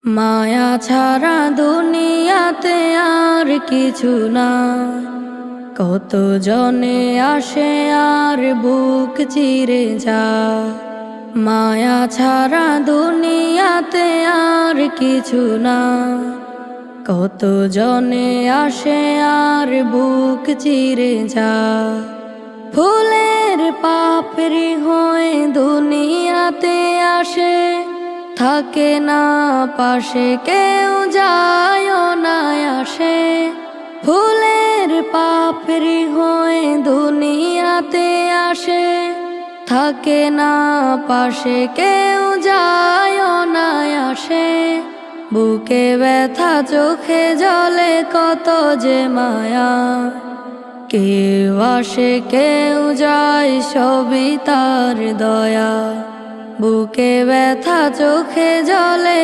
মায়া ছাড়া দুনিয়াতে আর কিছু না। কত জনে আসে আর বুক চিরে যায়। মায়া ছাড়া দুনিয়াতে আর কিছু না। কত জনে আসে আর বুক চিরে যায়। ফুলের পাপড়ি হয়ে দুনিয়াতে আসে, থাকে না পাশে কেউ যায় না আসে। ফুলের পাপড়ি হয়ে দুনিয়াতে আসে, থাকে না পাশে কেউ যায় না আসে। বুকে ব্যথা চোখে জলে কত যে মায়া, কেউ আসে কেউ যায় সবই তার দয়া। বুকে ব্যথা চোখে জলে